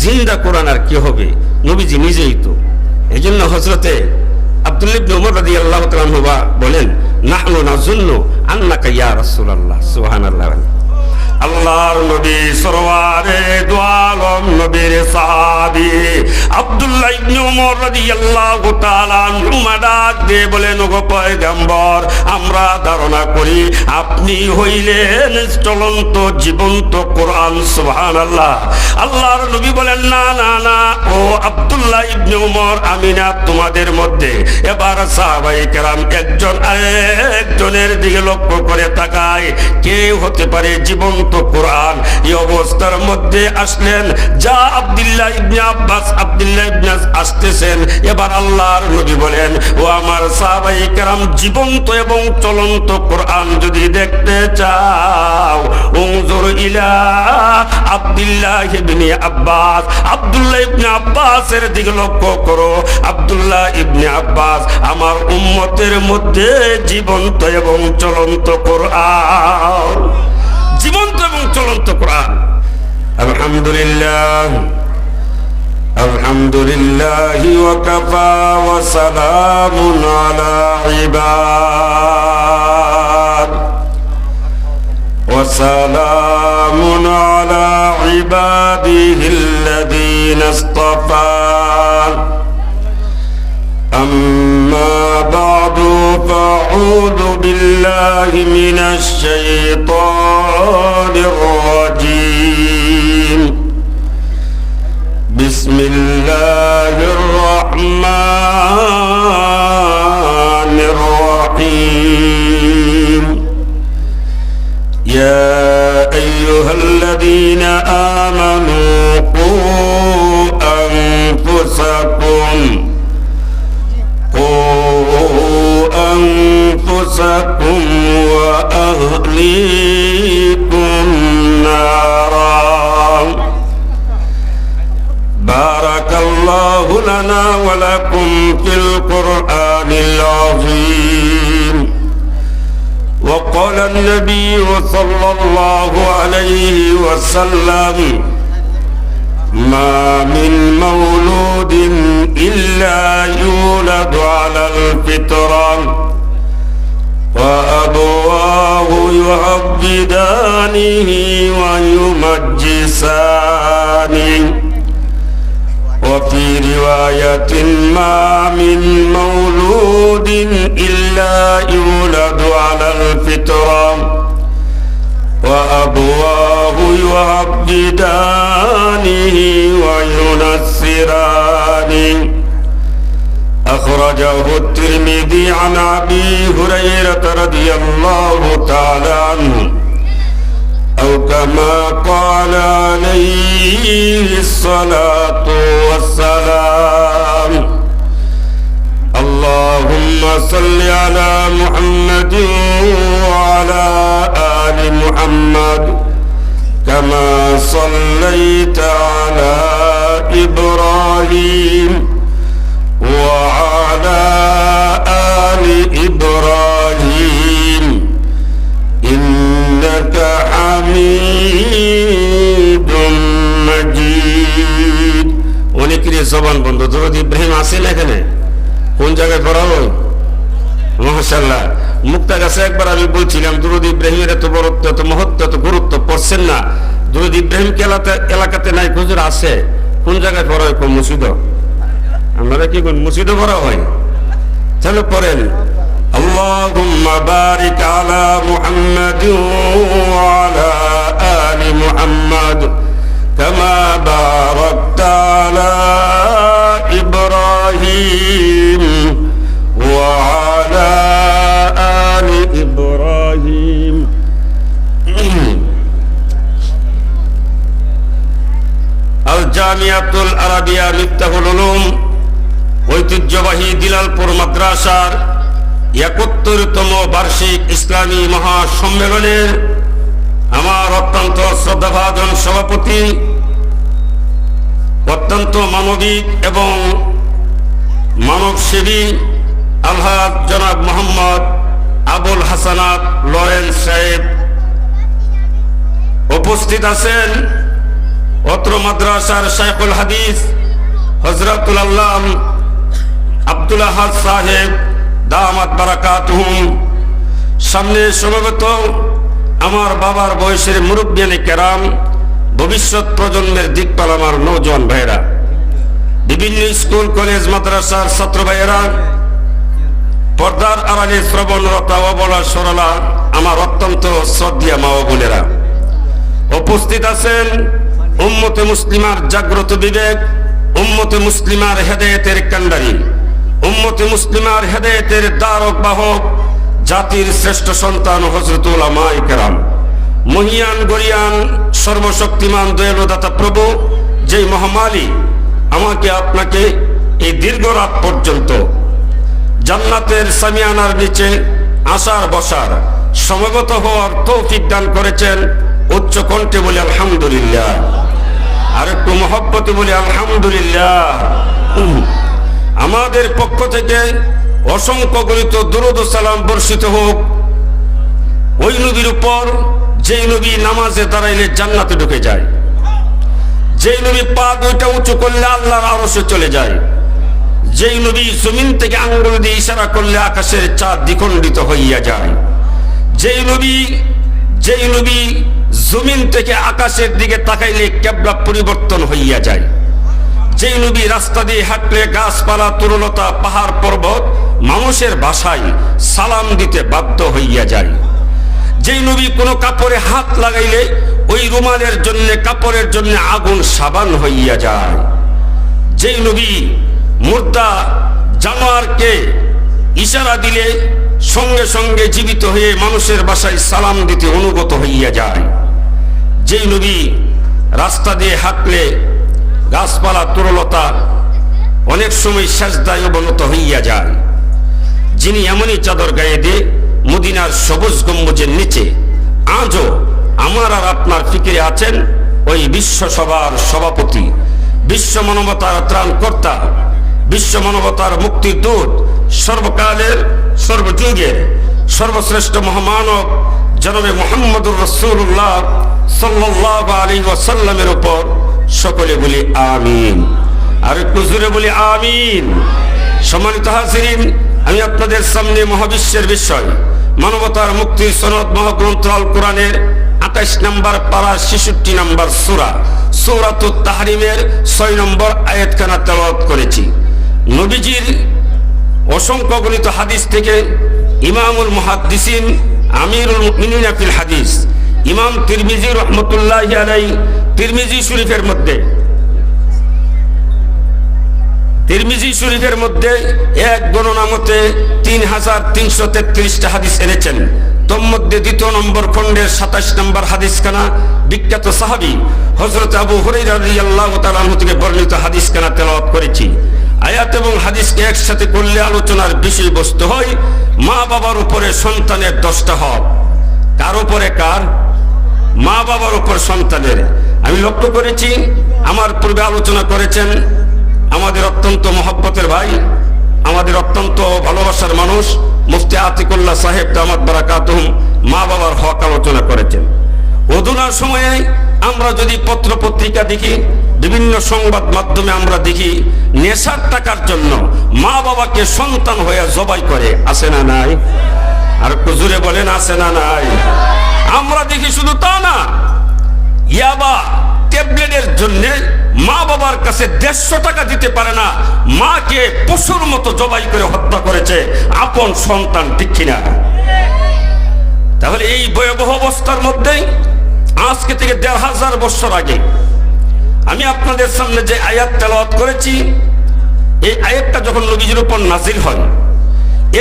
জিন্দা কোরআন আর কি হবে, নবীজি নিজেই তো। এই জন্য হযরতে আব্দুল্লাহ ইবনে উমর রাদিয়াল্লাহু তাআলা আনহু বলেন, নাহনু নাযুন্নু আন্নাকা ইয়া রাসূলুল্লাহ। সুবহানাল্লাহ। আল্লাহর নবী সরওয়ারে দু আলম নবীর সাহাবী আব্দুল্লাহ ইবনে উমর রাদিয়াল্লাহু তাআলা আনহু ডাক দিয়ে বলেন, ওগো পয়গম্বর, আমরা ধারণা করি আপনি হইলেন চলন্ত জীবন্ত কোরআন। সুবহানাল্লাহ। আল্লাহর নবী বলেন, না না না, ও আব্দুল্লাহ ইবনে উমর, আমি না তোমাদের মধ্যে। এবার সাহাবায়ে কেরাম একজন আরেকজনের দিকে লক্ষ্য করে তাকায়, কে হতে পারে জীবন্ত কোরআন? এই অবস্থার মধ্যে আসলেন যা আব্দুল্লাহ ইবনে আব্বাস। আব্দুল্লাহ ইবনে আসতেছেন। এবার আল্লাহর নবী বলেন, ও আমার সাহাবায়ে কেরাম, জীবন্ত এবং চলন্ত কোরআন যদি দেখতে চাও, উনজুর ইলা আব্দুল্লাহ ইবনে আব্বাস। আব্দুল্লাহ ইবনে আব্বাসের দিকে লক্ষ্য করো। আব্দুল্লাহ ইবনে আব্বাস আমার উম্মতের মধ্যে জীবন্ত এবং চলন্ত কোরআন, জীবন্ত এবং চলন্ত কোরআন। আলহামদুলিল্লাহ, আলহামদুলিল্লাহ ওয়া কাফা ওয়া সালামুন আলা ইবাদ ওয়া সালামুন আলা ইবাদিহিল্লাযীনা ইসতাফা। أما بعد فأعوذ بالله من الشيطان الرجيم. بسم الله الرحمن الرحيم. يا أيها الذين آمنوا قوا أنفسكم وأهليكم نارا. بارك الله لنا ولكم في القرآن العظيم. وقال النبي صلى الله عليه وسلم: ما من مولود إلا يولد على الفطرة وأبواه يهودانه ويمجسانه. وفي رواية: ما من مولود إلا يولد على الفطرة وأبواه يهودانه وينصرانه. أخرجه الترمذي عن أبي هريرة رضي الله تعالى عنه، أو كما قال عليه الصلاة والسلام. اللهم صل على محمد وعلى آل محمد كما صليت على إبراهيم وعلى آل إبراهيم إنك حميد مجيد. অনেকেরই জবান বন্ধ। দরুদ ইব্রাহিম আছে না এখানে? কোন জায়গায় পড়া হয়? মাশাআল্লাহ। মুক্তা গাছে একবার আমি বলছিলাম, দরুদ ইব্রাহিমের এত বড়ত্ব, এত মহত্ব, এত গুরুত্ব পড়ছেন না। দরুদ ইব্রাহিম এলাকাতে নাই, হুজুর আছে। কোন জায়গায় পড়া হয়? কোন মসজিদে? আমরা কি কোন মসজিদে পড়া হয়? চলো পড়েন। আল্লাহুম্মা বারিক আলা মুহাম্মাদ ওয়া আলা আলি মুহাম্মাদ কামা বারাকতা আলা ইব্রাহিম ওয়া আলা আলি ইব্রাহিম। আল জামিয়াতুল আরাবিয়া মিফতাহুল উলুম ঐতিহ্যবাহী দিলালপুর মাদ্রাসার ৭১তম বার্ষিক ইসলামী মহাসম্মেলনের আমার অত্যন্ত শ্রদ্ধাভাজন সভাপতি, অত্যন্ত মানবিক এবং মানবসেবী আলহাজ জনাব মোহাম্মদ আবুল হাসানাত লরেন্স সাহেব উপস্থিত আছেন। অত্র মাদ্রাসার শাইখুল হাদিস হযরতুল আল্লাম আব্দুল আহাদ সাহেব দামাত বারাকাতুহুম, সামনে সমবেত আমার বাবার বয়সের মুরব্বিয়ানে কেরাম, ভবিষ্যৎ প্রজন্মের দিকপাল আমার নওজোয়ান ভাইয়েরা, বিভিন্ন স্কুল কলেজ মাদ্রাসার ছাত্র ভাইয়েরা, পর্দার আড়ালে শ্রবণরতা অবলা সরলা আমার অত্যন্ত শ্রদ্ধেয় মা ও বোনেরা, উপস্থিত আছেন উম্মতে মুসলিমার জাগ্রত বিবেক, উম্মতে মুসলিমার হেদায়েতের কান্ডারি, উম্মতে মুসলিমার হেদায়েতের দ্বারক বাহক, জাতির শ্রেষ্ঠ সন্তান হযরত উলামায়ে কেরাম, মহিয়ান গরিয়ান সর্বশক্তিমান দয়ালু দাতা প্রভু, যেই মহামালিক আমাকে আপনাকে এই দীর্ঘ রাত পর্যন্ত জান্নাতের সামিয়ানার নিচে আসার বসার সমবেত হওয়ার তৌফিক দান করেছেন, উচ্চ কণ্ঠে বলে আলহামদুলিল্লাহ, আর একটু মহব্বতে বলে আলহামদুলিল্লাহ। আমাদের পক্ষ থেকে অসংখ্য গণিত দুরূদ ও সালাম বর্ষিত হোক ওই নবীর উপর যেই নবী নামাজে দাঁড়াইলে জান্নাতে ঢুকে যায়, যেই নবী পা দুইটা উঁচু করলে আল্লাহর আরশে চলে যায়, যেই নবী জমিন থেকে আঙ্গুল দিয়ে ইশারা করলে আকাশের চাঁদ দ্বিখণ্ডিত হইয়া যায়, যেই নবী জমিন থেকে আকাশের দিকে তাকাইলে কিবলা পরিবর্তন হইয়া যায়, যেই নবী রাস্তা দিয়ে হাঁটলে গাছপালা তরুলতা পাহাড় পর্বত মানুষের ভাষায় সালাম দিতে বাধ্য হইয়া যায়, যেই নবী কোনো কাপড়ে হাত লাগাইলে ওই রুমালের জন্য কাপড়ের জন্য আগুন সাবান হইয়া যায়, যেই নবী মুর্দা জানোয়ারকে ইশারা দিলে সঙ্গে সঙ্গে জীবিত হয়ে মানুষের ভাষায় সালাম দিতে অনুগত হইয়া যায়, যেই নবী রাস্তা দিয়ে হাঁটলে গাছপালা তরুলতা অনেক সময় সেজদায় অবনত হইয়া যায়, যিনি এমনই চাদর গায়ে দিয়ে মদিনার সবুজ গম্বুজের নিচে আজও আমার আর আপনার ফিকিরে আছেন ওই বিশ্ব সভার সভাপতি, বিশ্ব মানবতার ত্রাণকর্তা, বিশ্ব মানবতার মুক্তির দূত, সর্বকালের সর্বযুগের সর্বশ্রেষ্ঠ মহামানব জনাবে মুহাম্মদুর রাসূলুল্লাহ সাল্লাল্লাহু আলাইহি ওয়াসাল্লামের উপর সকলে বলি আমিন, আর একটু জোরে বলি আমিন। সম্মানিত হাজিরিন, আমি আপনাদের সামনে মহাবিশ্বের বিষয় মানবতার মুক্তির সনদ মহাগ্রন্থ আল কোরআনের 28 নম্বর পারা 66 নম্বর সূরাতুত তাহরিমের 6 নম্বর আয়াতখানা তেলাওয়াত করেছি। নবীজির অসংখ্য গণিত হাদিস থেকে ইমামুল মুহাদ্দিসিন আমিরুল মুমিনিন ফিল হাদিস ইমাম তিরমিজি রাহমাতুল্লাহি আলাইহি তিরমিজি শরীফের মধ্যে এক গণনা মতে 3333টা হাদিস এনেছেন। তোর মধ্যে 2 নম্বর খণ্ডের 27 নম্বর হাদিসখানা বিখ্যাত সাহাবী হযরত আবু হুরায়রা রাদিয়াল্লাহু তাআলা আনহু থেকে বর্ণিত হাদিসখানা তেলাওয়াত করেছি। আয়াত এবং হাদিসকে একসাথে করলে আলোচনার বিষয়বস্তু হয় মা বাবার উপরে সন্তানের 10টা হক। কার উপরে? কার? মা বাবার উপর সন্তানের। আমি লক্ষ্য করেছি আমার পূর্বে আলোচনা করেছেন আমাদের অত্যন্ত মহব্বতের ভাই, আমাদের অত্যন্ত ভালোবাসার মানুষ মুফতি আতিকুল্লাহ সাহেব দামাত বারাকাতুহুম মা বাবার হক আলোচনা করেছেন। অধুনার সময়ে আমরা যদি পত্র পত্রিকা দেখি, বিভিন্ন সংবাদ মাধ্যমে আমরা দেখি নেশার টাকার জন্য মা বাবাকে সন্তান হয়ে জবাই করে, আছে না নাই? আর একটু জোরে বলেন, আছে না নাই? আমরা দেখি শুধু তা না, ইয়াবা ট্যাবলেটের জন্য মা বাবার কাছে 150 টাকা দিতে পারে না, মাকে পশুর মতো জবাই করে হত্যা করেছে আপন সন্তান, ঠিক কিনা? তাহলে এই ভয়াবহ অবস্থার মধ্যেই আজকে থেকে 1500 বছর আগে আমি আপনাদের সামনে যে আয়াত তেলাওয়াত করেছি, এই আয়াতটা যখন নবীজির উপর নাজিল হয়,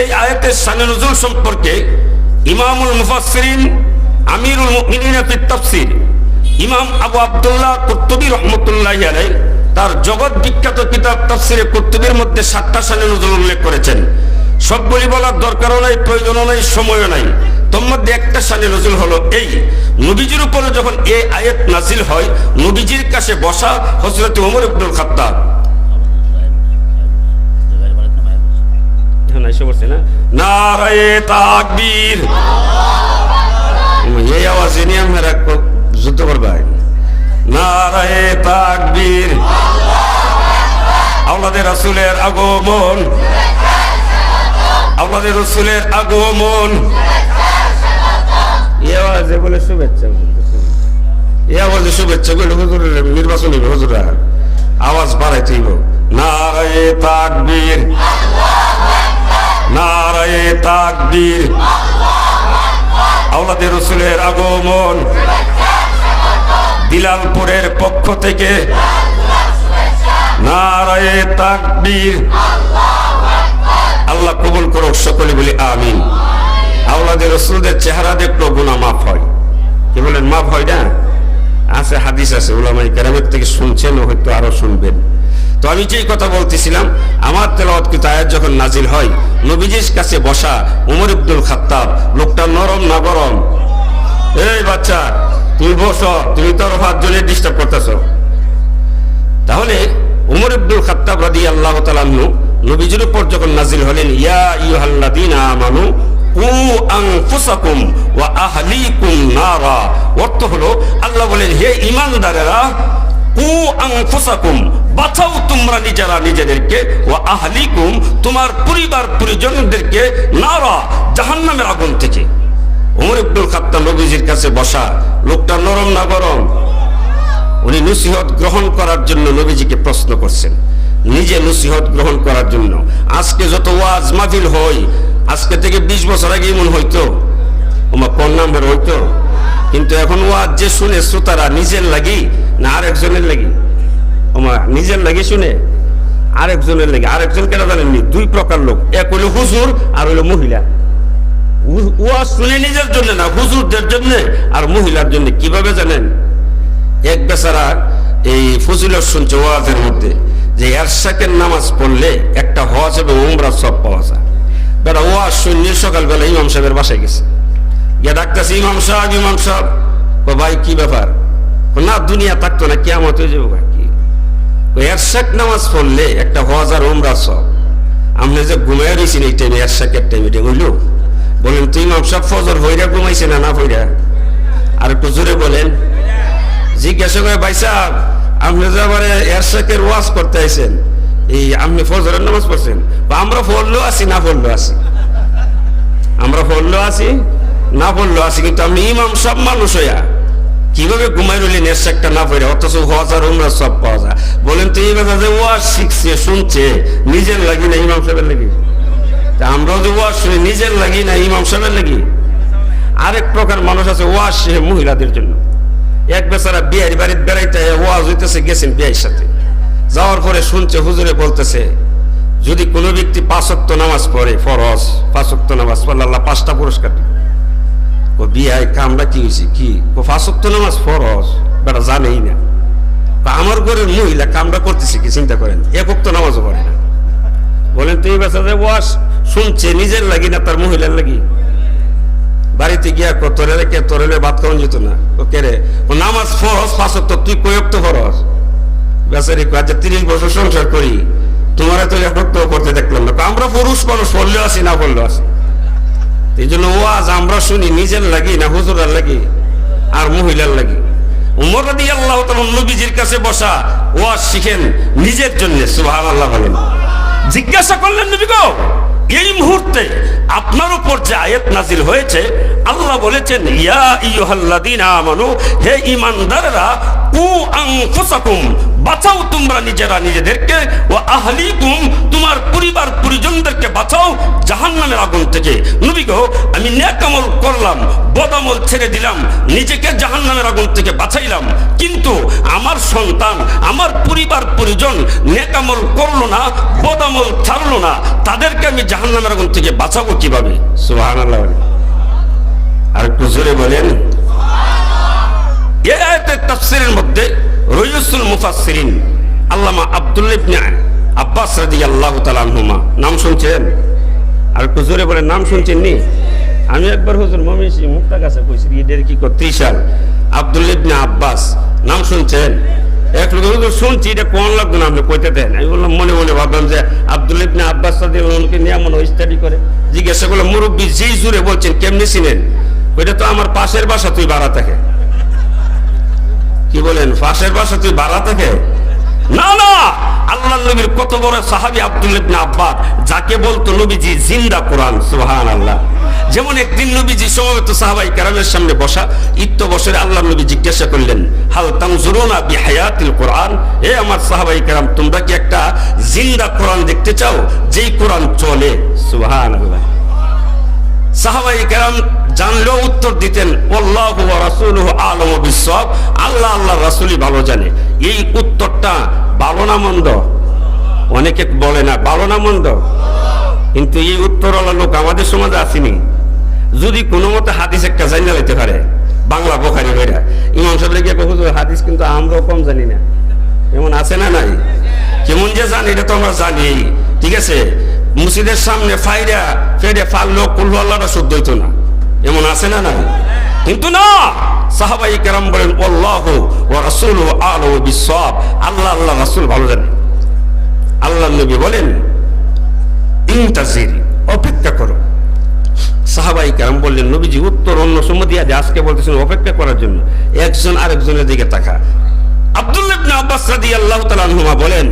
এই আয়াতের শানে নুজুল সম্পর্কে ইমামুল মুফাসসিরিন আমিরুল মুমিনিন ফিত তাফসীর ইমাম আবু আব্দুল্লাহ কুরতুবী রাহমাতুল্লাহি আলাইহি তার জগৎ বিখ্যাত কিতাব তাফসীরে কুরতুবীর মধ্যে 7টা শানে নুজুল উল্লেখ করেছেন। সবগুলি বলার দরকারও নাই, প্রয়োজনও নাই, সময়ও নাই। তোর মধ্যে একটা শানে নুজুল হলো এই, নবীজির উপরে যখন এই আয়াত নাজিল হয়, নবীজির কাছে বসা হযরত ওমর ইবনুল খাত্তাব, নারায়ে তাকবীর, এই আওয়াজে নিয়ে আমরা যুদ্ধ করবেন, নারায়ে তাকবীর। আওলাদে রাসূলের আগমন, আওলাদে রাসূলের আগমন। এই আওয়াজে বলে শুভেচ্ছা, এই আওয়াজে শুভেচ্ছা বলে হুজুরের নির্বাচনী হুজুরা আওয়াজ বাড়াইতে হইব। নারায়ে তাকবীর, নারায়ে তাকবীর। আওলাদে রাসূলের আগমন, বিলালপুরের পক্ষ থেকে নারায়ে তাকবীর। আল্লাহ কবুল করুক, সকলে বলি আমিন। আওলাদে রাসূলদের চেহারা দেখলো গুনাহ মাফ হয়। কি বলেন, মাফ হয় না? আছে, হাদিস আছে, উলামায়ে কেরামের থেকে শুনছেন, হয়তো আরো শুনবেন। তো আমি যেই কথা বলতেছিলাম, আমার তেলাওয়াতকৃত আয়াত যখন নাজিল হয়, নবীজির কাছে বসা উমর ইবনুল খাত্তাব, লোকটা নরম না গরম? এই বাচ্চা, তুমি বসো, তুমি তো 5 জনের ডিস্টার্ব করতেছো। তাহলে উমর ইবনুল খাত্তাব রাদিয়াল্লাহু তাআলা আনহু নবীজির উপর যখন নাজিল হলেন, ইয়া আইয়ুহাল্লাযীনা আমানু কু আনফুসাকুম ওয়া আহলিকুম নারা, অর্থ হলো আল্লাহ বলেন, হে ঈমানদারেরা, কু আনফুসাকুম, বাঁচাও তোমরা নিজেরা নিজেদেরকে, ওয়া আহলিকুম, তোমার পরিবার পরিজনদেরকে, নারা, জাহান্নামের আগুন থেকে। উমর ইবনুল খাত্তাব নবীজির কাছে বসা, লোকটা নরম না গরম? উনি নসিহত গ্রহণ করার জন্য নবীজিকে প্রশ্ন করছেন, নিজে নসিহত গ্রহণ করার জন্য। আজকে যত ওয়াজ মাহফিল হয়, আজকে থেকে 20 বছর আগে এমন হইতো, ওমা কোন নাম্বার হইতো? কিন্তু এখন ওয়াজ যে শুনে শ্রোতারা নিজের লাগি না আরেকজনের লাগি? ওমা নিজের লাগি শুনে, আরেকজনের লাগি। আরেকজন কেন জানেননি? 2 প্রকার লোক, এক হইল হুজুর আর হইল মহিলা। ওয়াজ শুনে নিজের জন্য না, হুজুরদের জন্য আর মহিলার জন্য। কিভাবে জানেন? এক বেচারা এই ফজিলত শুনছে ওয়াজের মধ্যে যে এরশাকের নামাজ পড়লে একটা হজ এবং উমরা সব পাওয়া যায়। বেটা ওয়াজ শুনে সকালবেলা ইমাম সাহেবের বাসায় গেছে, গিয়ে ডাকতেছে, ইমাম সাহেব, ইমাম সাহেব। ভাই কি ব্যাপার? না, দুনিয়া থাকতো না, কিয়ামত হয়ে যাবো। কি এরশাক নামাজ পড়লে একটা হজ আর উমরা সব। আপনি যে ঘুমাই রয়েছেন এই টাইমে, এরশাকের টাইমে, এটা হইল? বলেন তো ইমাম সাহেব ফজর হইরা ঘুমাইছে না না হইরা? আর একটু জোরে বলেন। জিজ্ঞাসা করে, ভাই সাহেব, আপনি যে আবার এরশাকের ওয়াজ করতে আইছেন, এই আপনি ফজরের নামাজ পড়ছেন? আমরা পড়লেও আছি, না পড়লেও আছি, আমরা পড়লেও আছি, না পড়লেও আছি, কিন্তু আপনি ইমাম সব মানুষ হইয়া কিভাবে ঘুমাই রইলেন এরশাকটা না পড়ে, অথচ হজ আর উমরা সব পাওয়া যায়? বলেন তো এই কথা যে ওয়াজ শিখছে, শুনছে, নিজের লাগি না ইমাম সাহেবের লাগি? আমরাও যে ওয়াজ শুনি, নিজের লাগি না ইমাম সাহেবের লাগি? আরেক প্রকার মানুষ আছে, ওয়াজ শিখে মহিলাদের জন্য। এক বেচারা বিয়ের বাড়িতে বেড়াইতে ওয়াজ হইতেছে, গেছেন বিয়ের সাথে, যাওয়ার পরে শুনছে হুজুরে বলতেছে, যদি কোনো ব্যক্তি 5 ওয়াক্ত নামাজ পড়ে, ফরজ 5 ওয়াক্ত নামাজ পড়লে আল্লাহ 5টা পুরস্কার দিবে। ও বিয়ায় কামরা কি হয়েছে? কি 5 ওয়াক্ত নামাজ ফরজ? বেটা জানেই না। আমার ঘরের মহিলা কামরা করতেছে কি, চিন্তা করেন, 1 ওয়াক্ত নামাজও পড়ে না। বলেন তো এই বেচারা ওয়াজ শুনছে নিজের লাগি না তার মহিলার লাগি? বাড়িতে গিয়া তোরে রেখে তোরে ভাত খাওয়ান যেত না? ও কে রে? ও নামাজ ফরজ 5 ওয়াক্ত, তুই কয় ওয়াক্ত ফরজ? বেচারি আজ 30 বছর সংসার করি, তোমার তো 1 ওয়াক্ত করতে দেখলাম না। আমরা পুরুষ মানুষ, পড়লেও আছি না পড়লেও আছি। এই জন্য ওয়াজ আমরা শুনি নিজের লাগি না হুজুরের লাগি আর মহিলার লাগি? উমর রাদিয়াল্লাহু তাআলা নবীজির কাছে বসা, ওয়াজ শিখেন নিজের জন্য। সুবহানাল্লাহ বলেন। জিজ্ঞাসা করলেন, নবী গো, এই মুহূর্তে আপনার উপর যে আয়াত নাজিল হয়েছে, আল্লাহ বলেছেন, ইয়া আইয়ুহাল্লাযীনা আমানু, হে ঈমানদাররা, কু আনফুসাকুম, বাঁচাও তোমরা নিজেরা নিজেদেরকে, ওয়া আহলিকুম, তোমার পরিবার পরিজনদেরকে বাঁচাও জাহান্নামের আগুন থেকে। নবী গো, আমি নেক আমল করলাম, বদ আমল ছেড়ে দিলাম, নিজেকে জাহান্নামের আগুন থেকে বাঁচাইলাম, কিন্তু আমার সন্তান, আমার পরিবার পরিজন নেক আমল করলো না, বদ আমল ছাড়লো না, তাদেরকে আমি জাহান্নামের আগুন থেকে বাঁচাবো কিভাবে? সুবহানাল্লাহ। আর একটু জোরে বলেন। এই আয়াতের তাফসীরের মধ্যে রইসুল মুফাসসিরিন আল্লামা আব্দুল্লাহ ইবনে আব্বাস রাদিয়াল্লাহু তাআলা আনহুমা, নাম শুনছেন? আর একটু জোরে বলেন, নাম শুনছেন নি? আমি একবার হুজুর মমিনসি মুক্তা কাছে কইছি, ঈদের কি 30 সাল, আব্দুল্লাহ ইবনে আব্বাস, নাম শুনছেন? এক লোক হুজুর শুনছি, এটা কোন লাগবে না, আপনি কইতে দেন। আমি বললাম, মনে মনে ভাবলাম যে আব্দুল্লাহ ইবনে আব্বাস রাদিয়াল্লাহু আনহুকে নিয়ে মনে স্টাডি করে। জিজ্ঞাসা করলাম, মুরব্বী যেই জুড়ে বলছেন কেমনে ছিলেন? ওইটা তো আমার পাশের বাসা, তুই ভাড়া থাকে। কি বলেন, পাশের বাসা তুই ভাড়া থেকে? না না, আল্লাহ নবীর কত বড় সাহাবী আব্দুল্লাহ ইবনে আব্বাস, যাকে বলতো নবীজি জিন্দা কোরআন। সুবহানাল্লাহ। যেমন একদিন নবীজি সমবেত সাহাবায়ে কেরামের সামনে বসা, ইত্য বছরে আল্লাহ নবী জিজ্ঞাসা করলেন, হাল তানজুরুনা বিহায়াতিল কোরআন, এ আমার সাহাবায়ে কেরাম, তোমরা কি একটা জিন্দা কোরআন দেখতে চাও, যেই কোরআন চলে? সুবহানাল্লাহ। সাহাবায়ে কেরাম জানলেও উত্তর দিতেন, আল্লাহু ওয়া রাসূলুহু আ'লামু বিস-সাওয়াব, আল্লাহ আল্লাহর রাসূলই ভালো জানে। এই উত্তরটা ভালো না মন্দ? অনেকে বলে না ভালো না মন্দ, কিন্তু এই উত্তরওয়ালা লোক আমাদের সমাজে আসেনি। যদি কোনো মতে হাদিস একটা জানিয়ে লইতে পারে, বাংলা বুখারী কইরা ইমাম সাহেবরে গিয়ে কইবো হাদিস কিন্তু আমরাও কম জানি না, এমন আছে না নাই? কেমন যে জানি এটা তো আমরা জানি, ঠিক আছে। মসজিদের সামনে ফাইরা ফেরে ফাললো কুল আল্লাহটা শুদ্ধ হইতো না, এমন আছে না নাই? কিন্তু না, সাহাবায়ে কেরাম বলেন আল্লাহু ওয়া রাসূলুহু আ'লামু বিস-সাওয়াব, আল্লাহ আল্লাহ রাসূল ভালো জানে। আল্লাহ নবী বলেন ইনতাজির, অপেক্ষা করো। সাহাবায়ে কেরাম বললেন, নবীজি উত্তর অন্য সময় দিয়া দিয়ে আজকে বলতেছেন অপেক্ষা করার জন্য। একজন আরেকজনের দিকে তাকা। আব্দুল্লাহ ইবনে আব্বাস রাদিয়াল্লাহু তাআলা আনহুমা বলেন,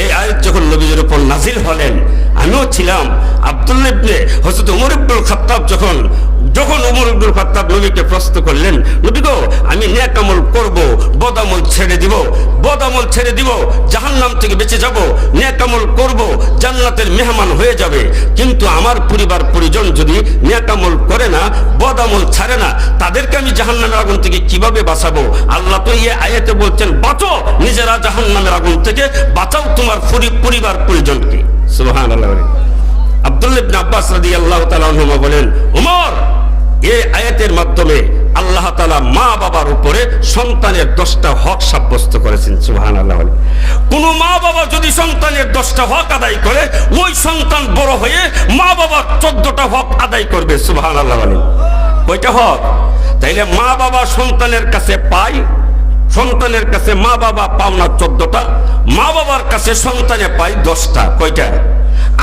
এই আয়াত যখন নবীর উপর নাজিল হলেন, আমিও ছিলাম। আব্দুল্লাহ ইবনে হযরত ওমর ইবনুল খাত্তাব যখন ওমর ইবনুল খাত্তাব নবীকে প্রশ্ন করলেন, নবী গো, আমি নেক আমল করব, বদ আমল ছেড়ে দিব, জাহান্নাম থেকে বেঁচে যাব, নেক আমল করব, জান্নাতের মেহমান হয়ে যাবে, কিন্তু আমার পরিবার পরিজন যদি নেক আমল করে না, বদ আমল ছাড়ে না, তাদেরকে আমি জাহান্নামের আগুন থেকে কিভাবে বাঁচাবো? আল্লাহ তো এই আয়াতে বলছেন, বাঁচো নিজেরা জাহান্নামের আগুন থেকে, বাঁচাও তোমার পরিবার পরিজনকে। সুবহানাল্লাহ। আব্দুল্লাহ ইবনে আব্বাস রাদিয়াল্লাহু তাআলা আনহুমা বলেন, ওমর, এই আয়াতের মাধ্যমে আল্লাহ তাআলা মা বাবার উপরে সন্তানের 10টা হক সাব্যস্ত করেছেন। সুবহানাল্লাহ। কোন মা বাবা যদি সন্তানের 10টা হক আদায় করে, ওই সন্তান বড় হয়ে মা বাবার 14টা হক আদায় করবে। সুবহানাল্লাহ। কয়টা হক? তাইলে মা বাবা সন্তানের কাছে পায়, সন্তানের কাছে মা বাবা পাওনা 14টা, মা বাবার কাছে সন্তানে পায় 10টা। কয়টা?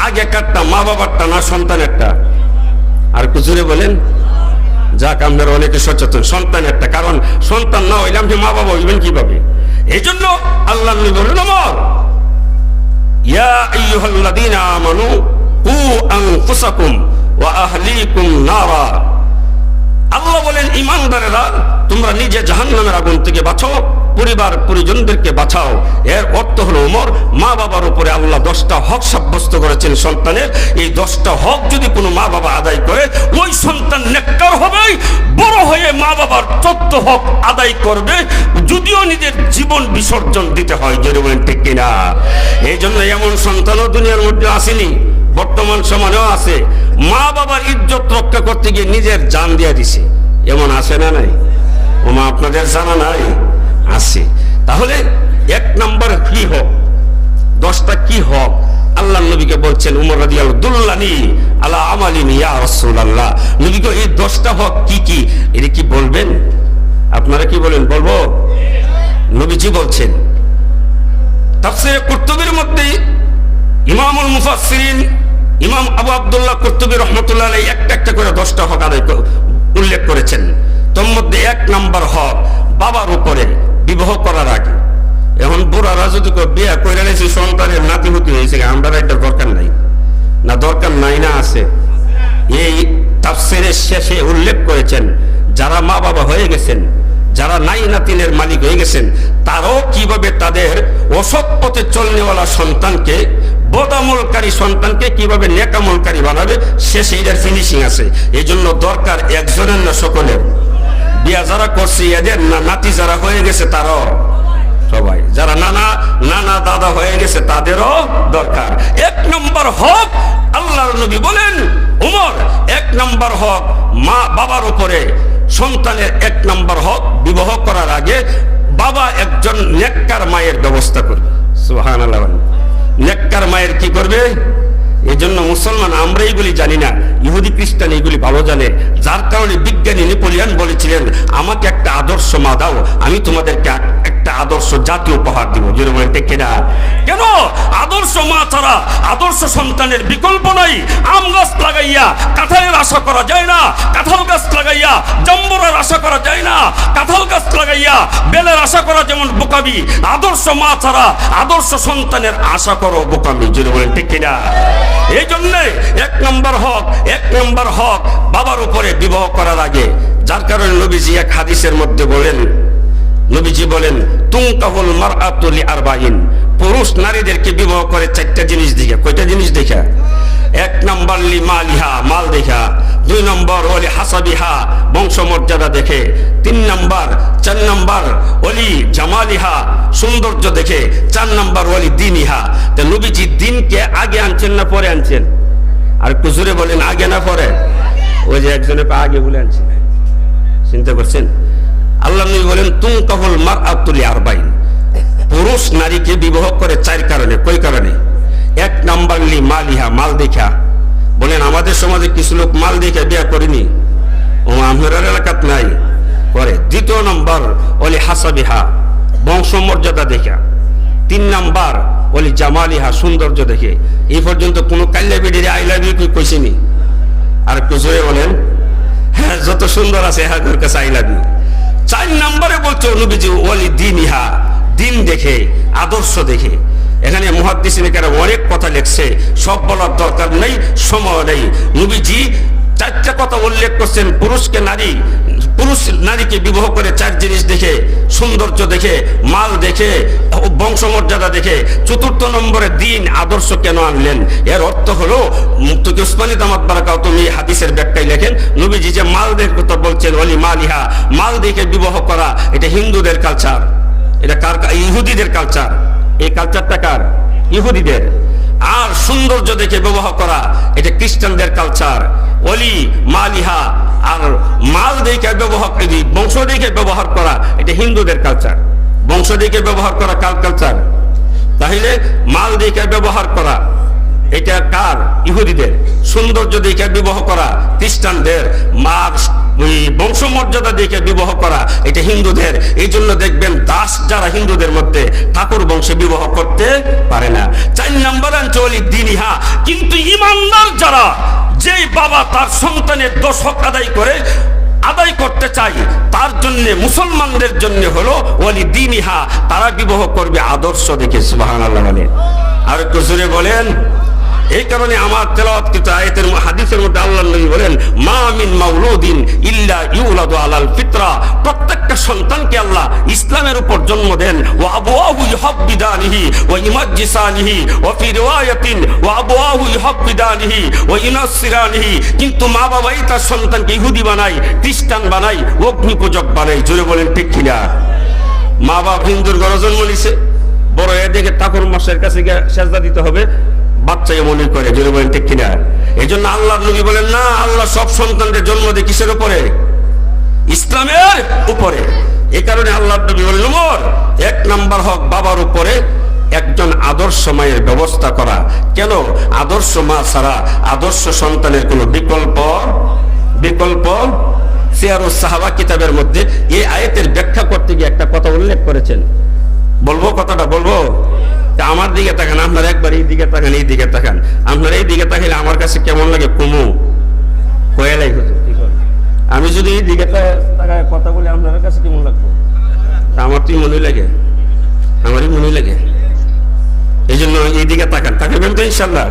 আগেকারটা মা বাবারটা না সন্তানেরটা? আর কুজুরে বলেন, যাক আপনারা অনেকে সচেতন, সন্তানেরটা। কারণ সন্তান না হইলাম যে মা বাবা হইবেন কিভাবে? এই জন্য আল্লাহ নবী বলেন, ওমর, ইয়া আইয়ুহাল্লাযীনা আমানু কু আনফুসাকুম ওয়া আহলিকুম নারা। আল্লাহ বলেন, ঈমানদারেরা, তোমরা নিজে জাহান্নামের আগুন থেকে বাঁচাও, পরিবার পরিজনদেরকে বাঁচাও। এর অর্থ হলো, ওমর, মা বাবার উপরে আল্লাহ 10টা হক সাব্যস্ত করেছেন সন্তানের। এই 10টা হক যদি কোনো মা বাবা আদায় করে, ওই সন্তান নেককার হবে, বড় হয়ে মা বাবার 14 হক আদায় করবে, যদিও নিজের জীবন বিসর্জন দিতে হয়। যদি বলেন ঠিক কিনা? এই জন্য এমন সন্তানও দুনিয়ার মধ্যে আসেনি, বর্তমান সমাজেও আছে, মা বাবার ইজ্জত রক্ষা করতে গিয়ে নিজের জান দিয়ে দিছে। এমন আছে না নাই? ওমা আপনাদের জানা নাই? আছে। তাহলে 1 নম্বর কি হক, 10টা কি হক? আল্লাহ নবীকে বলছেন, উমর রাদিয়াল্লাহু দুল্লানি আলা আমালিন ইয়া রাসূলুল্লাহ, নবীকে এই 10টা হক কি কি, এটা কি বলবেন? আপনারা কি বলেন? বলবো? নবীজি বলছেন, তাফসীরে কুরতুবীর মধ্যে ইমামুল মুফাসসিরিন ইমাম আবু আব্দুল্লাহ কুরতুবী রাহমাতুল্লাহ আলাইহি একটা করে 10টা হক আদায় উল্লেখ করেছেন। তোর মধ্যে 1 নম্বর হক, বাবার উপরে বিবাহ করার আগে। এখন বুড়ারা যদি বিয়ে করে নিয়েছে, সন্তানের নাতিপুতি হয়েছে, আমরা এটা দরকার নাই না? দরকার নাই না? আছে। এই তাফসীরের শেষে উল্লেখ করেছেন, যারা মা বাবা হয়ে গেছেন, যারা নাই নাতিনের মালিক হয়ে গেছেন, তারাও কিভাবে তাদের অসৎ পথে চলনেওয়ালা সন্তানকে, বদামলকারী সন্তানকে কিভাবে নেকামলকারী বানাবে, শেষে এটার ফিনিশিং আছে। এই জন্য দরকার একজনের না সকলের। বিয়া যারা করছে এদের না, নাতি যারা হয়ে গেছে তারাও, সবাই যারা নানা দাদা হয়ে গেছে তাদেরও দরকার। 1 নম্বর হক, আল্লাহর নবী বলেন, ওমর, 1 নম্বর হক মা বাবার উপরে সন্তানের 1 নম্বর হক, বিবাহ করার আগে বাবা একজন নেককার মায়ের ব্যবস্থা করবে। সুবহানাল্লাহ। নেককার মায়ের কি করবে? এজন্য মুসলমান আমরা এইগুলি জানি না, ইহুদি খ্রিস্টান এইগুলি ভালো জানে। যার কারণে বিজ্ঞানী নেপোলিয়ন বলেছিলেন, আমাকে একটা আদর্শ মা দাও, আমি তোমাদেরকে একটা আদর্শ জাতি উপহার দিব। জোরে বলেন ঠিক কিনা? কেন? আদর্শ মা ছাড়া আদর্শ সন্তানের বিকল্প নাই। আম গাছ লাগাইয়া কাঁঠালের আশা করা যায় না, কাঁঠাল গাছ লাগাইয়া জাম্বুরার আশা করা যায় না, কাঁঠাল গাছ লাগাইয়া বেলের আশা করা যেমন বোকামি, আদর্শ মা ছাড়া আদর্শ সন্তানের আশা করো বোকামি। জোরে বলেন ঠিক কিনা? এই জন্যে এক নম্বর হক বাবার উপরে বিবাহ করার আগে। যার কারণে নবীজি এক হাদিসের মধ্যে বলেন, নবীজি বলেন তুনকাহুল মারআতু লিআরবাইন, পুরুষ নারীদেরকে বিবাহ করে চারটা জিনিস দেখে। কয়টা জিনিস দেখা? এক নম্বর লিমালিহা, মাল দেখা। দুই নম্বর ওলি হাসাবিহা, বংশমর্যাদা দেখে। তিন নম্বর, চার নম্বর ওলি জামালিহা, সৌন্দর্য দেখে। চার নম্বর ওলি দিনিহা। তো নবীজি দিনকে আগে আনছেন না পরে আনছেন? আর একটু জোরে বলেন, আগে না পরে? ওই যে একজনে আগে বলে আনছেন, চিন্তা করছেন? আল্লাহ নবী বলেন তুনকাহুল মারআতু লিআরবাইন, পুরুষ নারীকে বিবাহ করে চার কারণে। কয় কারণে? এক নম্বর লিমালিহা, মাল দেখা। বলেন আমাদের সমাজে কিছু লোক মাল দেখে বিয়ে করেনি, ও আপনার এলাকাত নাই, করে। দ্বিতীয় নম্বর ওলি হাসাবিহা, বংশমর্যাদা দেখা। তিন নম্বর ওলি জামালিহা, সৌন্দর্য দেখে। এই পর্যন্ত কোনো কাল্লা বেডির আই লাভ ইউ কইছেনি? আর একটু জোরে বলেন। হ্যাঁ, যত সুন্দর আছে হ্যাঁ কাছে আই লাভ ইউ। চার নম্বরে বলছো নবীজি ওলি দিনিহা, দিন দেখে, আদর্শ দেখে। এখানে মুহাদ্দিসিনে কেরাম অনেক কথা লিখছে, সব বলার দরকার নেই, সময় নেই। নবীজি চারটা কথা উল্লেখ করছেন। পুরুষ নারীকে বিবাহ করে চার জিনিস দেখে, সৌন্দর্য দেখে, মাল দেখে, বংশমর্যাদা দেখে। চতুর্থ নম্বরে দিন, আদর্শ কেন আনলেন? এর অর্থ হলো মুফতি উসমানী দামাত বারাকাতুহু হাদিসের ব্যাখ্যায় লেখেন, নবীজি যে মাল দেখে কথা বলছেন, ওলি মালিহা, মাল দেখে বিবাহ করা, এটা হিন্দুদের কালচার। এটা কার? ইহুদিদের কালচার। এই কালচারটা কার? ইহুদিদের। আর সৌন্দর্য দেখে বিবাহ করা, এটা খ্রিস্টানদের কালচার। ওলি মালিহা আর মাল দেখে ব্যবহার, বংশ দেখে ব্যবহার করা, এটা হিন্দুদের কালচার। বংশ দেখে ব্যবহার করা কার কালচার? তাহলে মাল দেখে ব্যবহার করা এটা কার? ইহুদিদের। সৌন্দর্য দেখে বিবাহ করা খ্রিস্টানদের। বংশমর্যাদা দেখে বিবাহ করা এটা হিন্দুদের। এই জন্য দেখবেন দাস যারা হিন্দুদের মধ্যে ঠাকুর বংশে বিবাহ করতে পারে না। 4 নম্বর অঞ্চলি দিনিহা। কিন্তু ইমানদার যারা, যেই বাবা তার সন্তানের দোষ হক আদায় করতে চাই, তার জন্য, মুসলমানদের জন্য হলো ওয়ালি দিনিহা, তারা বিবাহ করবে আদর্শ দেখে। সুবহানাল্লাহ বলে। আর একটু জোরে বলেন। এই কারণে আমার তেলাওয়াতকৃত আয়াতের হাদিসের মধ্যে আল্লাহ নবী বলেন, মা মিন মাউলুদিন ইল্লা ইউলাদু আলাল ফিতরা, প্রত্যেকটা সন্তানকে আল্লাহ ইসলামের উপর জন্ম দেন। ওয়া আবওয়াহু ইউহাব্বিদানিহি ওয়া ইমাজ্জিসানিহি ওয়া ফি রিওয়ায়াতিন ওয়া আবওয়াহু ইউহাব্বিদানিহি ওয়া ইউনাসসিরানিহি। কিন্তু মা বাবাই তার সন্তানকে ইহুদি বানায়, খ্রিস্টান বানায়, অগ্নি পূজক বানায়। জোরে বলেন ঠিক কিনা? মা বাবা হিন্দুর ঘরে জন্ম নিছে, বড় এদিকে ঠাকুর মশাইয়ের কাছে গিয়ে সেজদা দিতে হবে, বাচ্চা মনে করে। জোরে বলেন ঠিক কিনা? এই জন্য আল্লাহ নবী বলেন, না, আল্লাহ সব সন্তানদের জন্ম দেয় কিসের উপরে? ইসলামের উপরে। এই কারণে আল্লাহ নবী বলেন, 1 নম্বর হক বাবার উপরে একজন আদর্শ মায়ের ব্যবস্থা করা। কেন? আদর্শ মা ছাড়া আদর্শ সন্তানের কোনো বিকল্প সিয়ারুস সাহাবা কিতাবের মধ্যে এই আয়াতের ব্যাখ্যা করতে গিয়ে একটা কথা উল্লেখ করেছেন। বলবো কথাটা? বলবো? আমার দিকে তাকান, আপনার একবার এই দিকে তাকান, এই দিকে তাকান। আপনার এই দিকে তাকাইলে আমার কাছে কেমন লাগে? কুমু কয়েলাই হতো। আমি যদি এই দিকে তাকায় কথা বলি, আপনার কাছে কেমন লাগবে? আমার তুই মনে লাগে, আমারই মনে লাগে। এই জন্য এই দিকে তাকান, তাকাবেন তো ইনশাল্লাহ।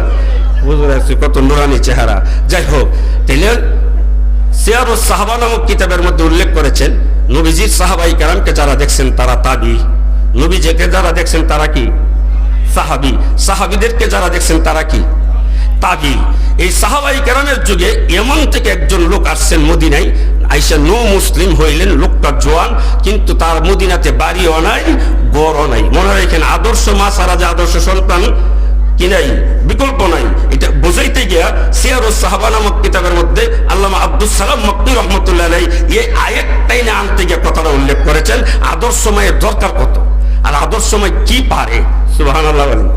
বুঝতে পারছি কত নুরানি চেহারা। যাই হোক, তাহলে সিয়ারুস সাহাবা নামক কিতাবের মধ্যে উল্লেখ করেছেন, নবীজির সাহাবাই কেরামকে যারা দেখছেন তারা তাবি, নবীজিকে যারা দেখছেন তারা কি? সাহাবি। সাহাবিদেরকে যারা দেখছেন তারা কি? তাবি। এই সাহাবাই কেরামের যুগে এমন থেকে একজন লোক আসছেন মদিনায়, আইসা মুসলিম হইলেন। লোকটা জোয়ান, কিন্তু তার মদিনাতে বাড়িও নাই, গড়ও নাই। মনে রাখেন, আদর্শ মা ছাড়া যে আদর্শ সন্তান কি নাই, বিকল্প নাই। এটা বোঝাইতে গিয়া সিয়ারুস সাহাবা নামক কিতাবের মধ্যে আল্লামা আব্দুস সালাম মক্কি রহমতুল্লাহ আলাইহি এই আয়াতটাই না আনতে গিয়ে কথাটা উল্লেখ করেছেন, আদর্শ মায়ের দরকার কত, আর আদর্শ মায় কি পারে। সুবহানাল্লাহ বলেন।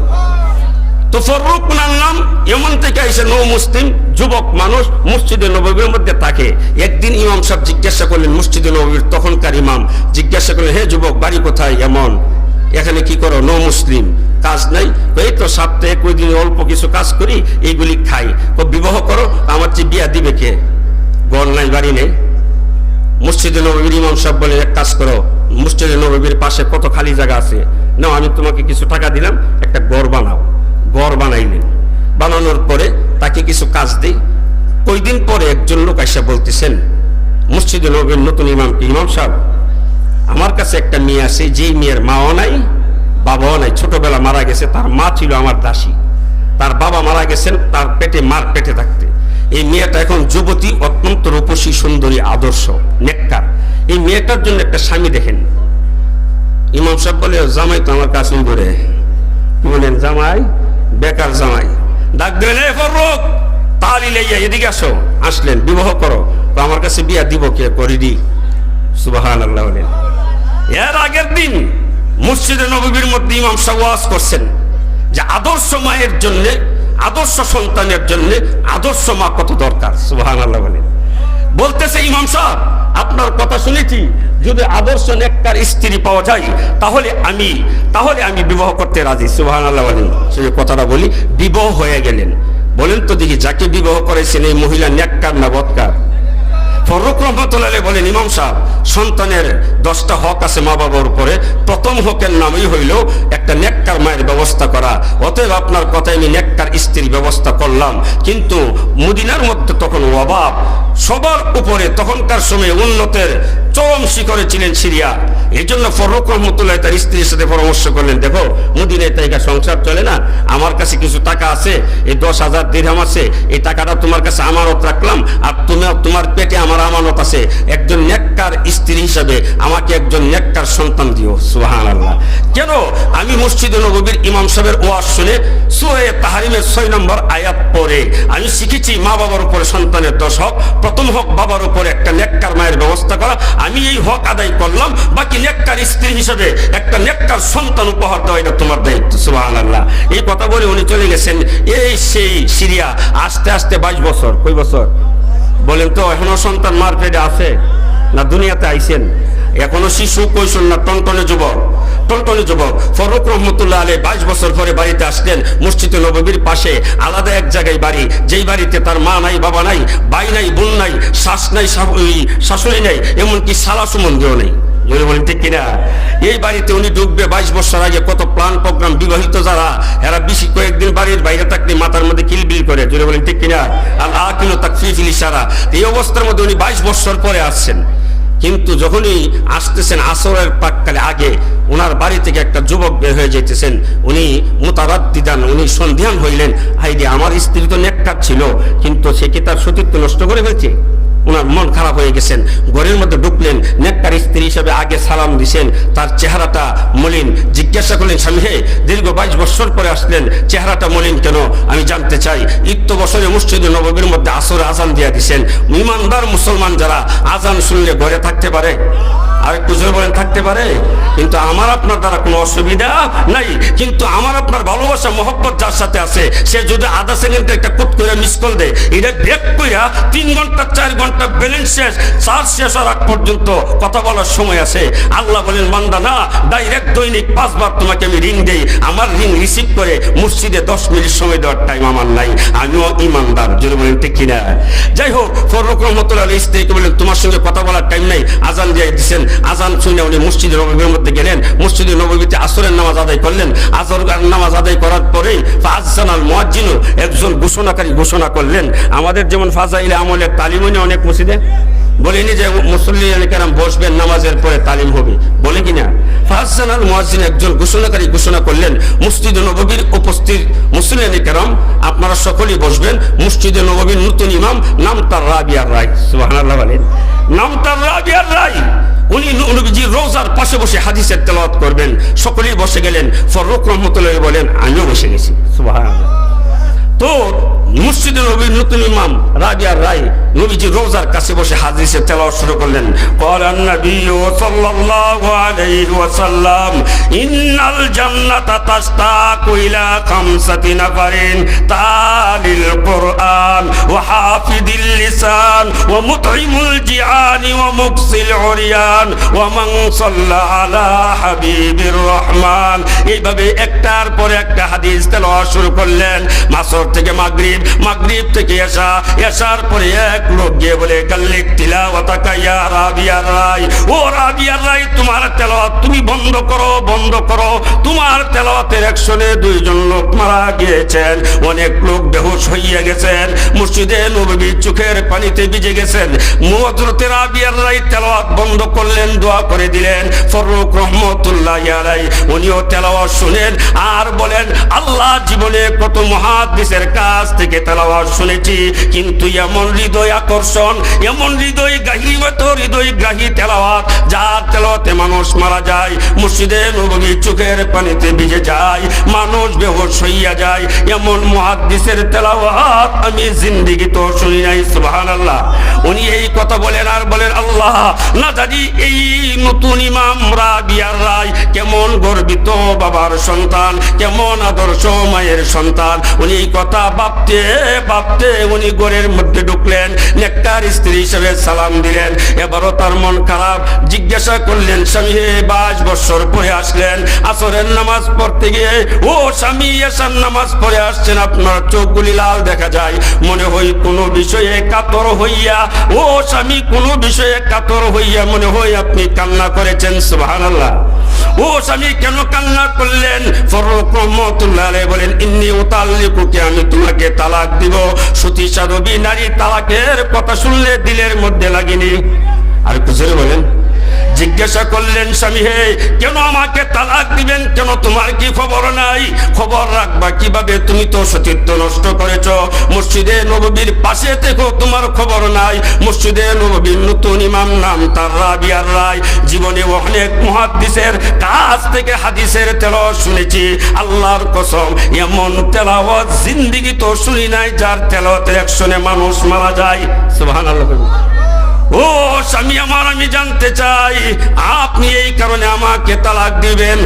তো ফররুক ওনার নাম, এমন থেকে এসে নৌ মুসলিম যুবক মানুষ মসজিদে নববীর মধ্যে থাকে। একদিন ইমাম সাহেব জিজ্ঞাসা করলেন, মসজিদে নববীর তখনকার ইমাম জিজ্ঞাসা করলেন, হে যুবক, বাড়ি কোথায়? এমন, এখানে কি করো? নৌ মুসলিম, কাজ নাই? এই তো সপ্তাহে কয়েকদিন অল্প কিছু কাজ করি, এইগুলি খাই। বিবাহ করো। আমার চেয়ে বিয়া দিবে কে? ঘর নাই, বাড়ি নেই। মসজিদে নববীর ইমাম সাহেব বলে, এক কাজ করো, মসজিদে নববীর পাশে কত খালি জায়গা আছে, নাও, আমি তোমাকে কিছু টাকা দিলাম, একটা ঘর বানাও। ঘর বানাইলেন। বানানোর পরে তাকে কিছু কাজ দিই। কয়েকদিন পরে একজন লোক এসে বলতেছেন মসজিদে নববীর নতুন ইমামকে, ইমাম সাহেব, আমার কাছে একটা মেয়ে আছে, যেই মেয়ের মাও নাই বাবাও নাই, ছোটবেলা মারা গেছে। তার মা ছিল আমার দাসী, তার বাবা মারা গেছেন তার পেটে, মার পেটে থাকতে। এই মেয়েটা এখন যুবতী, অত্যন্ত রূপসী, সুন্দরী, আদর্শ, নেককার। এই মেয়েটার জন্য একটা স্বামী দেখেন। ইমাম সাহেব বলে, জামাই তো আমার কাছে ধরে। কি বলেন? জামাই, বেকার জামাই। ডাক দিলেন, এ ফররুক, তালি লইয়া এদিকে আসো। আসলেন, বিবাহ করো। তো আমার কাছে বিয়া দিব কে? করি দি। সুবহানাল্লাহ বলেন। এর আগের দিন মসজিদে নববীর মধ্যে ইমাম সাহেব ওয়াজ করছেন যে আদর্শ মায়ের জন্য, আদর্শ সন্তানের জন্য আদর্শ মা কত দরকার। সুবহানাল্লাহ বলেন। বলতেছে ইমাম সাহেব, আপনার কথা শুনেছি, যদি আদর্শ নেককার স্ত্রী পাওয়া যায় তাহলে আমি বিবাহ করতে রাজি। সুবহানাল্লাহ বলেন। সেই কথাটা বলি, বিবাহ হয়ে গেলেন। বলেন তো দেখি, যাকে বিবাহ করেছেন এই মহিলা নেককার না বদকার? ফররুক রহমতুল্লাহ আলাইহি বলেন, ইমাম সাহেব, সন্তানের 10টা হক আছে মা বাবার উপরে। প্রথম হকের নামই হইল একটা নেককার মায়ের ব্যবস্থা করা। অতএব আপনার কথায় আমি নেককার স্ত্রীর ব্যবস্থা করলাম। কিন্তু মদিনার মধ্যে তখন অভাব, সবার উপরে তখনকার সময় উন্নতের চরম শিখরে ছিলেন সিরিয়া। এই জন্য ফররুক রহমতুল্লাহ তার স্ত্রীর সাথে পরামর্শ করলেন, দেখো, মদিনায় তাইকা সংসার চলে না, আমার কাছে কিছু টাকা আছে, এই 10,000 দিরহাম আছে, এই টাকাটা তোমার কাছে আমানত রাখলাম, আর তোমার পেটে আমার আমানত আছে। একজন নেককার স্ত্রী হিসাবে আমাকে একজন নেককার সন্তান দিও। সুবহানাল্লাহ। কেন? আমি মসজিদে নববীর ইমাম সাহেবের ওয়াজ শুনে সূরা তাহরিমের 6 নম্বর আয়াত পড়ে আমি শিখেছি মা বাবার উপরে সন্তানের 10 হক। প্রথম হক বাবার উপরে একটা নেককার মায়ের ব্যবস্থা করা। আমি এই হক আদায় করলাম, বাকি নেককার স্ত্রী হিসেবে একটা নেককার সন্তান উপহার দেওয়া, এটা তোমার দায়িত্ব। সুবহানাল্লাহ। এই কথা বলে উনি চলে গেছেন। এই সেই সিরিয়া। আস্তে আস্তে 22 বছর। কই বছর বলেন তো? এখনো সন্তান মার পেটে আছে না দুনিয়াতে আইছেন? এখনো শিশু, কৈশোর না টনটনে যুবক? টনটনে যুবক। ফররুক রহমতুল্লাহ আলাইহি 22 বছর পরে বাড়িতে আসলেন। মসজিদে নববীর পাশে আলাদা এক জায়গায় বাড়ি, যেই বাড়িতে তার মা নাই, বাবা নাই, ভাই নাই, বোন নাই, শাশ নাই, শাশুড়ি নাই, এমনকি শালা সুমন্দিও নেই। বলেন ঠিক কিনা? এই বাড়িতে উনি ঢুকবে 22 বছর আগে কত প্ল্যান প্রোগ্রাম। বিবাহিত যারা, এরা বেশি কয়েকদিন বাড়ির বাইরে থাকলে মাথার মধ্যে কিলবিল করে। জোরে বলেন ঠিক কিনা? আল আকিলু তাকফিফিল ইশারা। এই অবস্থার মধ্যে উনি 22 বছর পরে আসছেন। কিন্তু যখনই আসতেছেন আসরের প্রাককালে আগে, ওনার বাড়ি থেকে একটা যুবক বের হয়ে যাইতেছেন। উনি মুতারাদ্দিদান, উনি সন্ধিয়ান হইলেন, হাইরে, আমার স্ত্রী তো নেককার ছিল, কিন্তু সে কি তার সতীত্ব নষ্ট করে ফেলছে? ওনার মন খারাপ হয়ে গেছেন। ঘরের মধ্যে ঢুকলেন, নেককার স্ত্রী হিসেবে আগে সালাম দিছেন। তার চেহারাটা মলিন। জিজ্ঞাসা করলেন, স্বামী, হে, দীর্ঘ 22 বছর পরে আসলেন, চেহারাটা মলিন কেন? আমি জানতে চাই। ইত্য বছরে মসজিদে নববীর মধ্যে আসরে আজান দিয়ে দিছেন। ইমানদার মুসলমান যারা আজান শুনলে ঘরে থাকতে পারে? আর একটু জোরে বলেন, থাকতে পারে? কিন্তু আমার আপনার দ্বারা কোনো অসুবিধা নাই। কিন্তু আমার আপনার ভালোবাসা মহব্বত যার সাথে আছে, সে যদি আধা সেকেন্ডে একটা কুট করে মিস কল দেয়, এটা ব্রেক কইরা 3 ঘন্টা 4 ঘন্টা ব্যালেন্স শেষ, চার্জ শেষ হওয়ার আগ পর্যন্ত কথা বলার সময় আছে। আল্লাহ বলেন, বান্দা না, ডাইরেক্ট দৈনিক 5 বার তোমাকে আমি রিং দেই, আমার রিং রিসিভ করে মসজিদে 10 মিনিট সময় দেওয়ার টাইম আমার নাই। আমিও ইমানদার। জোরে বলেন ঠিক কিনা? যাই হোক, ফররুক রহমতুল্লাহ আলাইহি স্ত্রীকে বলেন, তোমার সঙ্গে কথা বলার টাইম নাই, আজান দিয়ে দিচ্ছেন। আজান শুনে উনি মসজিদে নববীর মধ্যে গেলেন। মসজিদে নববীতে আসরের নামাজ আদায় করলেন। আসরের নামাজ আদায় করার পরেই ফাযানাল মুয়াজ্জিনু, একজন ঘোষণাকারী ঘোষণা করলেন। আমাদের যেমন ফাজাইলে আমলের তালিম হয় অনেক মসজিদে, বলেনি যে মুসল্লিয়ানে কেরাম বসবেন, নামাজের পরে তালিম হবে, বলে কিনা? ফাযানাল মুয়াজ্জিন, একজন ঘোষণাকারী ঘোষণা করলেন, মসজিদে নববীর উপস্থিত মুসল্লিয়ানে কেরাম, আপনারা সকলেই বসবেন। মসজিদে নববীর নতুন ইমাম, নাম তার রাবিয়া রায়। সুবহানাল্লাহ বলেন। নাম তার রাবিয়া রায়। উনি নবীজির রোজার পাশে বসে হাদিসের তেলাওয়াত করবেন। সকলেই বসে গেলেন। ফররুক রহমতুল্লাহ বলেন, আমিও বসে গেছি। সুবহানাল্লাহ। তো মসজিদে নবীর নতুন ইমাম রাবিয়া রায় নবীজি রোজার কাছে বসে হাদিসে তেলাওয়াত শুরু করলেন। ক্বালান নবী সাল্লাল্লাহু আলাইহি ওয়াসাল্লাম ইন্নাল জান্নাতা তাশতাকু ইলা খামসাতি নাফারিন তালিল কুরআন ওয়া হাফিদিল লিসান ওয়া মুতঈমুল জিআনি ওয়া মুকসিল উরিয়ান ওয়া মান সাল্লা আলা হাবিবির রহমান। এইভাবে একটার পরে একটা হাদিস তেলাওয়াত শুরু করলেন। মাসর থেকে মাগরিব, মাগরিব থেকে এশা, এশার পরে এক লোক গিয়ে বলে কাল্লিক তিলাওয়াতাকা ইয়া রাবিয়ার রায়, ও রাবিয়ার রায় তোমার তেলাওয়াত তুমি বন্ধ করো, বন্ধ করো। তোমার তেলাওয়াতের অ্যাকশনে দুইজন লোক মারা গিয়েছেন, অনেক লোক বেহুশ হইয়া গেছেন, মসজিদে নববীর চোখের পানিতে ভিজে গেছেন। হযরত রাবিয়ার রায় তেলাওয়াত বন্ধ করলেন, দোয়া করে দিলেন। ফররুক রহমাতুল্লাহি আলাইহি উনিও তেলাওয়াত শুনেন আর বলেন আল্লাহ জীবনে কত মুহাদ্দিসের কাছ থেকে তেলাওয়াত শুনেছি, কিন্তু এমন হৃদয় আকর্ষণ, এমন হৃদয় গ্রাহী, হৃদয় গ্রাহী তেলাওয়াত যার তেলাওয়াতে মানুষ মারা যায়, মসজিদে নববীর চোখের পানিতে ভিজে যায়, মানুষ বেহুশ হইয়া যায়, এমন মুহাদ্দিসের তেলাওয়াত আমি জিন্দেগি তো শুনি নাই। সুবহানাল্লাহ। উনি এই কথা বলেন আর বলেন আল্লাহ না জানি এই নতুন ইমাম রাবিয়ার রায় কেমন গর্বিত বাবার সন্তান, কেমন আদর্শ মায়ের সন্তান। উনি এই কথা ভাবতে ভাবতে উনি ঘরের মধ্যে ঢুকলেন, নেককার স্ত্রী হিসেবে সালাম দিলেন। এবারও তার মন খারাপ, জিজ্ঞাসা করলেন স্বামী 22 বছর পরে আসলেন, আসরের নামাজ পড়তে গিয়ে ও স্বামী এশার নামাজ পড়ে আসছেন, আপনার চোখগুলি লাল দেখা যায়, মনে হয় কোনো বিষয়ে কাতর হইয়া, ও স্বামী কোনো বিষয়ে কাতর হইয়া মনে হয় আপনি কান্না করেছেন। সুবহানাল্লাহ। ও স্বামী কেন কান্না করলেন? ফররুক রহমাতুল্লাহি আলাইহি বলেন ইন্নী উতাল্লিকুকে আমি তোমাকে তালাক দিব। সতী সাধবী নারী তালাকের কথা শুনলে দিলের মধ্যে লাগেনি। আর কিছু বলেন, জিজ্ঞাসা করলেন স্বামী হে কেন আমাকে তালাক দিবেন, কেন তোমার কি খবর নাই? খবর রাখবা কিভাবে, তুমি তো সতীত্ব নষ্ট করেছ, মসজিদে নববীর পাশে থেকেও তোমার খবর নাই। মসজিদে নববীর নতুন ইমাম নাম তার রাবিয়ার রায়, জীবনে অনেক মুহাদ্দিসের কাছ থেকে হাদিসের তেলাওয়াত শুনেছি, আল্লাহর কসম এমন তেলাওয়াত জিন্দেগি তো শুনি নাই যার তেলাওয়াতের অ্যাকশনে মানুষ মারা যায়। সুবহানাল্লাহ। ও স্বামী আমার, আমি জানতে চাই আপনি এই কারণে আমাকে তালাক দিবেন?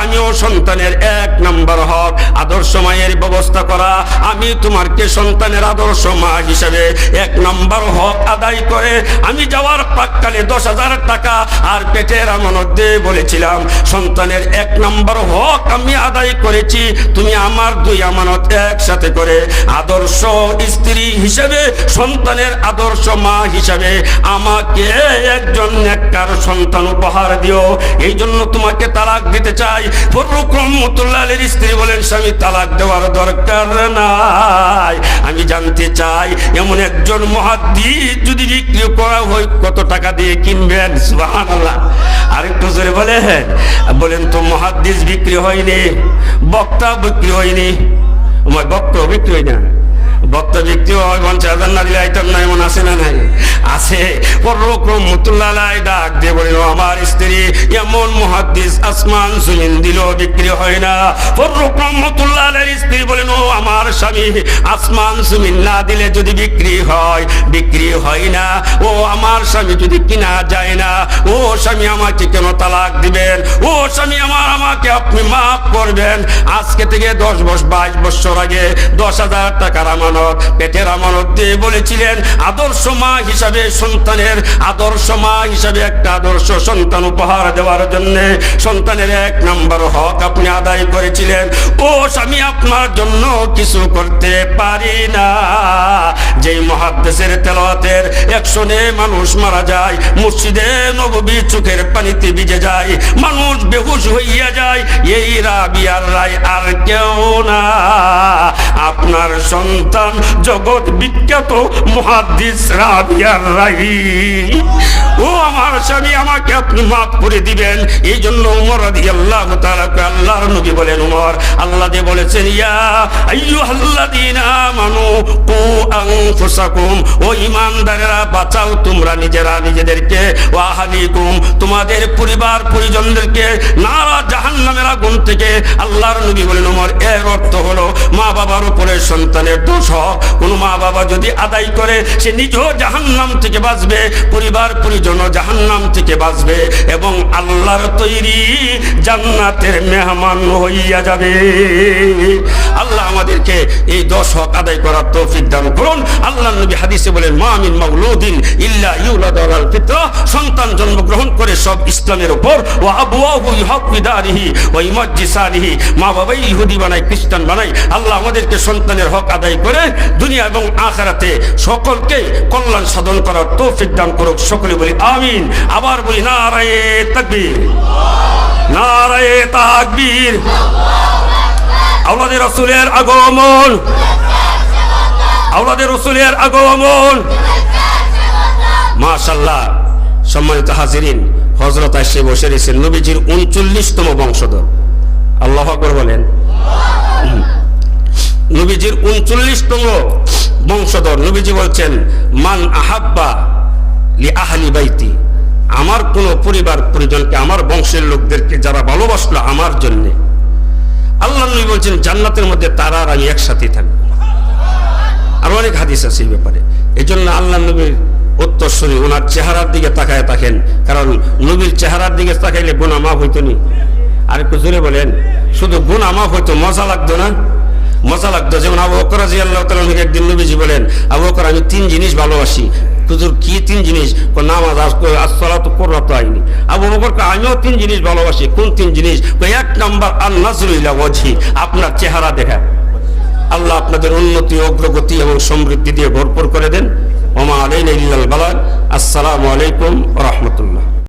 আমিও সন্তানের 1 নম্বর হক আদর্শ মায়ের ব্যবস্থা করা, আমি তোমাকে সন্তানের আদর্শ মা হিসাবে 1 নম্বর হক আদায় করে আমি যাওয়ার প্রাক্কালে 10,000 টাকা আর পেটের আমানত দিয়ে বলেছিলাম সন্তানের 1 নম্বর হক আমি আদায় করেছি, তুমি আমার 2 আমানত একসাথে করে আদর্শ স্ত্রী হিসেবে, সন্তানের আদর্শ মা হিসাবে আমাকে একজন নেককার সন্তান উপহার দিও, এই জন্য তোমাকে তালাক দিতে চাই। ফররুক রহমাতুল্লাহি আলাইহির স্ত্রী বলেন স্বামী তালাক দেওয়ার দরকার নাই, আমি জানতে চাই এমন একজন মুহাদ্দিস যদি বিক্রি করা হয় কত টাকা দিয়ে কিনবেন? সুবহানাল্লাহ। আরেকটু জোরে বলেন তো মুহাদ্দিস বিক্রি হয়নি, বক্তা বিক্রি হয়নি, বক্তা বিক্রি হয় না, বক্তা বিক্রি হয় 50,000 না দিলে আইতাম না, এমন আছে না নাই? আছে। ফররুক রহমাতুল্লাহি আলাইহি ডাক দিয়ে বলেন আমার স্ত্রী এমন মুহাদ্দিস আসমান জমিন দিল বিক্রি হয় না। ফররুক রহমাতুল্লাহি আলাইহির স্ত্রী বলেন ও আমার স্বামী আসমান জমিন না দিলে যদি বিক্রি হয়, বিক্রি হয় না, ও আমার স্বামী যদি কিনা যায় না, ও স্বামী আমাকে কেন তালাক দিবেন? ও স্বামী আমার, আমাকে আপনি মাফ করবেন। আজকে থেকে 22 বছর আগে 10,000 টাকার আমানত, পেটের আমানত দিয়ে বলেছিলেন আদর্শ মা হিসাবে, সন্তানের আদর্শ মা হিসাবে একটা আদর্শ সন্তান উপহার দেওয়ার জন্য সন্তানের 1 নম্বর হক আপনি আদায় করেছিলেন। ও স্বামী আপনার জন্য কিছু করতে পারি না। যেই মুহাদ্দিসের তেলাওয়াতের অ্যাকশনে মানুষ মারা যায়, মসজিদে নববী চোখের পানিতে ভিজে যায়, মানুষ বেহুশ হইয়া যায়, এই রাবিয়ার রায় আর কেউ না, আপনার সন্তান জগৎ বিখ্যাত মুহাদ্দিস রাবিয়ার রায়। ও আমার স্বামী আমাকে আপনি মাফ করে দিবেন। এই জন্য উমর রাদিয়াল্লাহু তাআলা আল্লাহর নবী বলেন উমর, আল্লাহ দিয়ে বলেছেন ইয়া আইয়ুহাল্লাযীনা আমানু কু আনফুসাকুম, ও ঈমানদারেরা বাঁচাও তোমরা নিজেরা নিজেদেরকে, ওয়া আহলিকুম তোমাদের পরিবার পরিজনদেরকে নারা জাহান্নামের আগুন থেকে। আল্লাহর নবী বলেন উমর এর অর্থ হলো মা বাবার উপরে সন্তানের দোষ কোন মা বাবা যদি আদায় করে সে নিজেও জাহান্নাম থেকে বাঁচবে, পরিবার পরিজন জাহান্নাম থেকে বাঁচবে এবং আল্লাহর তৈরি জান্নাতের মেহমান হইয়া যাবে। আল্লাহ আমাদেরকে এই 10 হক আদায় করার তৌফিক দান করুন। আল্লাহ নবী হাদিসে বলেন, মা মিন মাউলুদিন ইল্লা ইউলাদু আলাল ফিতরা, সন্তান জন্মগ্রহণ করে সব ইসলামের উপর। ওয়া আবওয়াহু ইউহাফিদানিহি ওয়া ইমাজ্জিসানিহি, মা বাবাই ইহুদি বানায়, খ্রিস্টান বানায়। আল্লাহ আমাদেরকে সন্তানের হক আদায় করে দুনিয়া এবং আখিরাতে সকলকে কল্যাণ সাধন করার তৌফিক দান করুক। সকলে বলি আমিন। আবার বলি নারায়ে তাকবীর, নারায়ে তাকবীর। আওলাদে রাসূলের আগমন, আওলাদে রাসূলের আগমন। মাশাআল্লাহ। সম্মানিত হাজিরিন, হযরত এসে বসে রয়েছেন নবীজির 39তম বংশধর। আল্লাহু আকবার বলেন। নবীজির 39তম বংশধর। নবীজি বলছেন, মান আহাব্বা লি আহলি বাইতি, আমার কোন পরিবার পরিজনকে, আমার বংশের লোকদেরকে যারা ভালোবাসলো আমার জন্য, আল্লাহ নবী বলছেন জান্নাতের মধ্যে তারা আর আমি একসাথে থাকবো। আর অনেক হাদিস আছে এই ব্যাপারে। এই জন্য আল্লাহ নবীর উত্তরসূরি ওনার চেহারার দিকে তাকায় থাকেন, কারণ নবীর চেহারার দিকে তাকাইলে গুনাহ মাফ হইতো নি। আর একটু জোরে বলেন, শুধু গুনাহ মাফ হইতো, মজা লাগতো না? মজা লাগতো। যেমন আবু বকর রাদিয়াল্লাহু তাআলা আনহু একদিন নবীজি বলেন, আবু বকর আমি 3 জিনিস ভালোবাসি। হুজুর কি 3 জিনিস? নামাজ, as-সালাতু কুররাতু আইনি। আবু বকর আমিও 3 জিনিস ভালোবাসি। কোন 3 জিনিস? 1 নাম্বার আন-নাজরু ইলা ওয়াজহি, আপনার চেহারা দেখা। আল্লাহ আপনাদের উন্নতি, অগ্রগতি এবং সমৃদ্ধি দিয়ে ভরপুর করে দেন। ওমা আলাইনা ইল্লাল বালাগ। আসসালামু আলাইকুম ওয়া রাহমাতুল্লাহ।